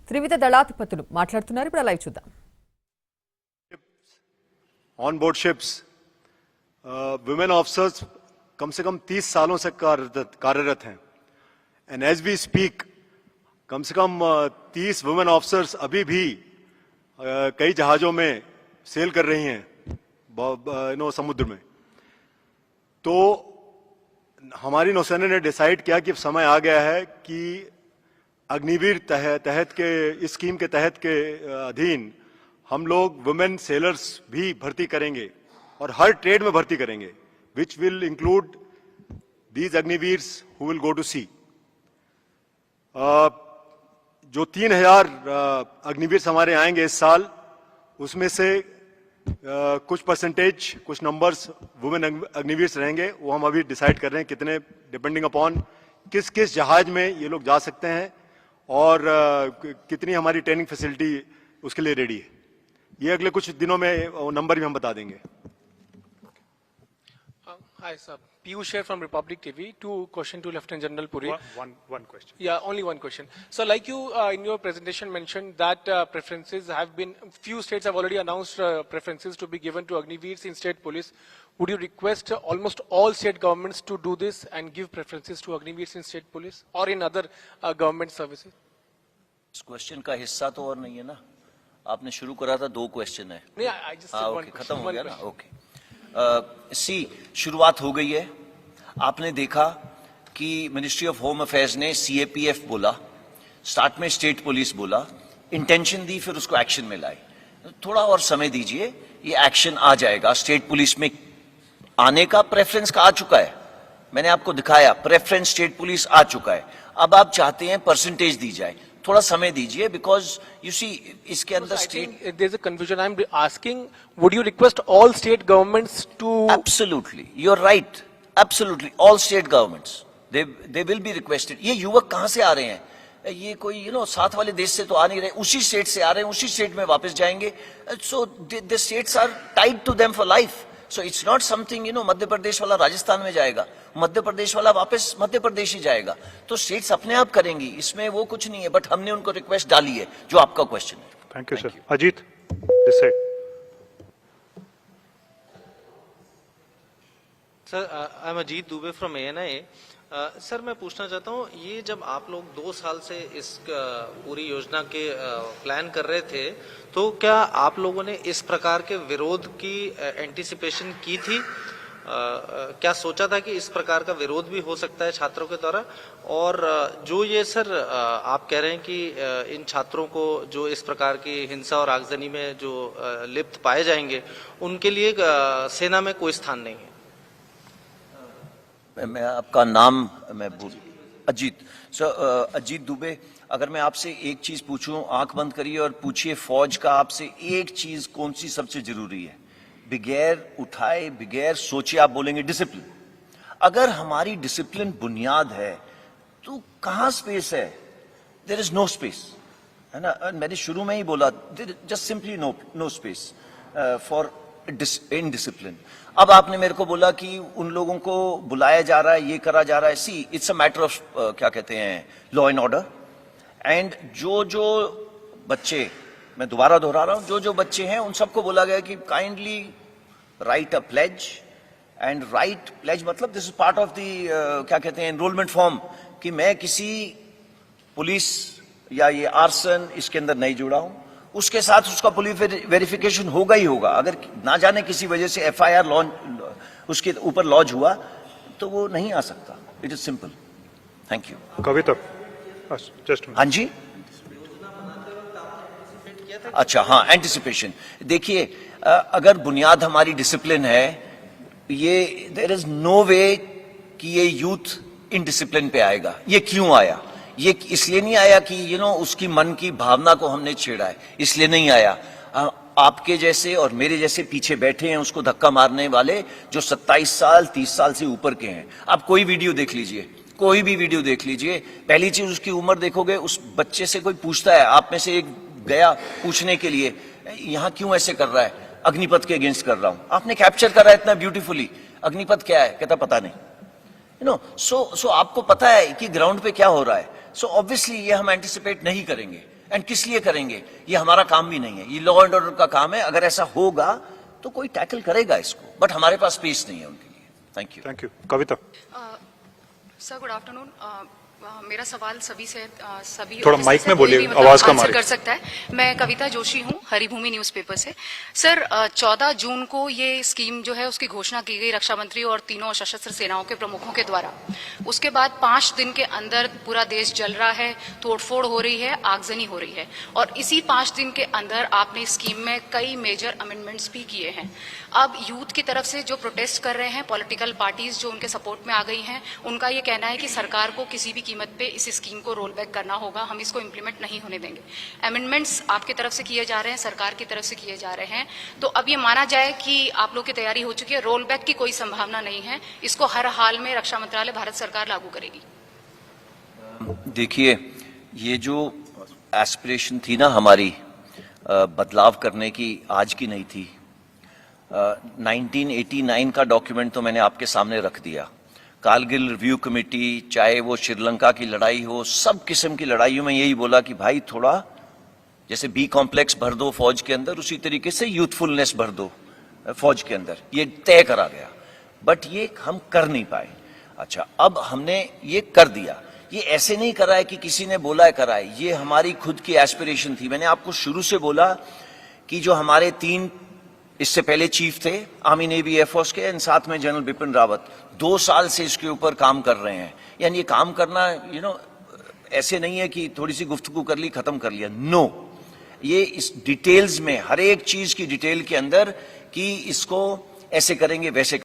త్రివిధ దళాధిపతులు మాట్లాడుతున్నారు. ఇప్పుడు లైవ్ చూద్దాం. On board ships women officers कम से कम 30 सालों से कार्यरत हैं एंड एज वी स्पीक कम से कम 30 वुमेन ऑफिसर्स अभी भी कई जहाजों में सेल कर रही हैं समुद्र में. तो हमारी नौसेना ने डिसाइड किया कि समय आ गया है कि अग्निवीर तहत के इस स्कीम के तहत के अधीन हम लोग वुमेन सेलर्स भी भर्ती करेंगे और हर ट्रेड में भर्ती करेंगे, which will include these Agniveers who will go to sea. जो 3000 अग्निवीर्स हमारे आएंगे इस साल, उसमें से कुछ परसेंटेज, कुछ नंबर्स वुमेन अग्निवीर्स रहेंगे. वो हम अभी डिसाइड कर रहे हैं कितने, डिपेंडिंग अपॉन किस किस जहाज में ये लोग जा सकते हैं और कितनी हमारी ट्रेनिंग फैसिलिटी उसके लिए रेडी है. ये अगले कुछ दिनों में नंबर भी हम बता देंगे. Hi sir, Piyush here from Republic TV. Two question to Lieutenant General Puri. One question. Yeah, only one question. So like you in your presentation mentioned that preferences have been, few states have already announced preferences to be given to Agniveers in state police. Would you request almost all state governments to do this and give preferences to Agniveers in state police or in other government services? इस question का हिस्सा तो और नहीं है ना, आपने शुरू करा था, 2 क्वेश्चन है. नहीं, I just said one खत्म हो question. गया ना. ओके, शुरुआत हो गई है. आपने देखा कि मिनिस्ट्री ऑफ होम अफेयर्स ने CAPF बोला, स्टार्ट में स्टेट पुलिस बोला, इंटेंशन दी, फिर उसको एक्शन में लाए. थोड़ा और समय दीजिए, ये एक्शन आ जाएगा. स्टेट पुलिस में आने का प्रेफरेंस का आ चुका है, मैंने आपको दिखाया, प्रेफरेंस स्टेट पुलिस आ चुका है. अब आप चाहते हैं परसेंटेज दी जाए, थोड़ा समय दीजिए, बिकॉज यू सी इसके अंदर state, there is a confusion. I am asking, would you request all state governments to? Absolutely, you're right, absolutely, all state governments they will be requested. ये युवक कहां से आ रहे हैं? ये कोई साथ वाले देश से तो आ नहीं रहे, उसी स्टेट से आ रहे हैं, उसी स्टेट में वापस जाएंगे. So the states are tied to them for life. So it's not something Madhya Pradesh वाला राजस्थान में जाएगा, मध्य प्रदेश वाला वापस मध्य प्रदेश ही जाएगा. तो स्टेट्स अपने आप करेंगी, इसमें वो कुछ नहीं है. बट हमने उनको रिक्वेस्ट डाली है, जो आपका क्वेश्चन है. Thank you, sir. Ajit, this side. Sir, I am Ajit Dubey from ANI. Sir, मैं पूछना चाहता हूँ, ये जब आप लोग 2 साल से इस पूरी योजना के प्लान कर रहे थे, तो क्या आप लोगों ने इस प्रकार के विरोध की एंटिसिपेशन की थी? क्या सोचा था कि इस प्रकार का विरोध भी हो सकता है छात्रों के द्वारा? और जो ये सर आप कह रहे हैं कि इन छात्रों को जो इस प्रकार की हिंसा और आगजनी में जो लिप्त पाए जाएंगे, उनके लिए सेना में कोई स्थान नहीं है. मैं आपका नाम मैं भूल, अजीत सर, अजीत दुबे. अगर मैं आपसे एक चीज पूछूं, आंख बंद करिए और पूछिए, फौज का आपसे एक चीज कौन सी सबसे जरूरी है? बगैर उठाए, बगैर सोचे आप बोलेंगे डिसिप्लिन. अगर हमारी डिसिप्लिन बुनियाद है तो कहां स्पेस है? देयर इज नो स्पेस, है ना. मैंने शुरू में ही बोला, just simply no space for indiscipline. अब आपने मेरे को बोला कि उन लोगों को बुलाया जा रहा है, ये करा जा रहा है. सी, इट्स अ मैटर ऑफ क्या कहते हैं, लॉ एंड ऑर्डर. एंड जो बच्चे, मैं दोबारा दोहरा रहा हूं, जो बच्चे हैं उन सबको बोला गया कि kindly write a pledge. And write pledge मतलब this is part of the क्या कहते हैं, एनरोलमेंट फॉर्म, कि मैं किसी पुलिस या ये आर्सन इसके अंदर नहीं जुड़ा हूं. उसके साथ उसका पुलिस वेरिफिकेशन होगा ही होगा. अगर ना जाने किसी वजह से FIR लॉन्च उसके ऊपर लॉन्च हुआ तो वो नहीं आ सकता. It is simple. Thank you. Kavita, just. हाँ जी, अच्छा, हाँ, एंटिसिपेशन. देखिए, अगर बुनियाद हमारी डिसिप्लिन है, ये देयर इज नो वे कि ये यूथ इनडिसिप्लिन पे आएगा. ये क्यों आया? ये इसलिए नहीं आया कि उसकी मन की भावना को हमने छेड़ा है, इसलिए नहीं आया. आपके जैसे और मेरे जैसे पीछे बैठे हैं उसको धक्का मारने वाले, जो 27 साल 30 साल से ऊपर के हैं. आप कोई वीडियो देख लीजिए, कोई भी वीडियो देख लीजिए, पहली चीज उसकी उम्र देखोगे. उस बच्चे से कोई पूछता है, आप में से एक गया पूछने के लिए, यहां क्यों ऐसे कर रहा है? अग्निपथ के अगेंस्ट कर रहा हूं. आपने कैप्चर करा इतना ब्यूटीफुली. अग्निपथ क्या है? कहता पता नहीं. सो आपको पता है कि ग्राउंड पे क्या हो रहा है. सो ऑब्वियसली ये हम एंटिसिपेट नहीं करेंगे. एंड किस लिए करेंगे? ये हमारा काम भी नहीं है, ये लॉ एंड ऑर्डर का काम है। अगर ऐसा होगा तो कोई टैकल करेगा इसको, बट हमारे पास स्पेस नहीं है उनके लिए। Thank you. Thank you. Kavita. Sir good afternoon. मेरा सवाल सभी से सभी थोड़ा ऑफिसर माइक से में कोई बोलिए, भी आवाज कम आ आंसर रही कर है। सकता है। मैं कविता जोशी हूँ, हरिभूमि न्यूज़पेपर से। सर 14 जून को ये स्कीम जो है उसकी घोषणा की गई रक्षा मंत्री और तीनों सशस्त्र सेनाओं के प्रमुखों के द्वारा। उसके बाद 5 दिन के अंदर पूरा देश जल रहा है, तोड़फोड़ हो रही है, आगजनी हो रही है, और इसी 5 दिन के अंदर आपने स्कीम में कई मेजर अमेंडमेंट्स भी किए हैं। अब यूथ की तरफ से जो प्रोटेस्ट कर रहे हैं, पॉलिटिकल पार्टीज जो उनके सपोर्ट में आ गई हैं, उनका ये कहना है कि सरकार को किसी भी कीमत पे इस स्कीम को रोल बैक करना होगा, हम इसको इम्प्लीमेंट नहीं होने देंगे। अमेंडमेंट्स आपकी तरफ से किए जा रहे हैं, सरकार की तरफ से किए जा रहे हैं, तो अब ये माना जाए कि आप लोग की तैयारी हो चुकी है, रोल बैक की कोई संभावना नहीं है, इसको हर हाल में रक्षा मंत्रालय भारत सरकार लागू करेगी। देखिए, ये जो एस्पिरेशन थी ना हमारी बदलाव करने की, आज की नहीं थी। 1989 का डॉक्यूमेंट तो मैंने आपके सामने रख दिया। कारगिल रिव्यू कमेटी, चाहे वो श्रीलंका की लड़ाई हो, सब किस्म की लड़ाइयों में यही बोला कि भाई थोड़ा जैसे बी कॉम्प्लेक्स भर दो फौज के अंदर, उसी तरीके से यूथफुलनेस भर दो फौज के अंदर। ये तय करा गया, बट ये हम कर नहीं पाए। अच्छा, अब हमने ये कर दिया। ये ऐसे नहीं करा है कि किसी ने बोला है करा है, ये हमारी खुद की एस्पिरेशन थी। मैंने आपको शुरू से बोला कि जो हमारे 3 इससे पहले चीफ थे आर्मी नेवी एयरफोर्स के, एंड साथ में जनरल बिपिन रावत 2 साल से इसके ऊपर काम कर रहे हैं। यानी ये काम करना ऐसे नहीं है कि थोड़ी सी गुफ्तगू कर ली खत्म कर लिया। नो, ये इस डिटेल्स में, हर एक चीज की डिटेल के अंदर कि इसको ऐसे करेंगे वैसे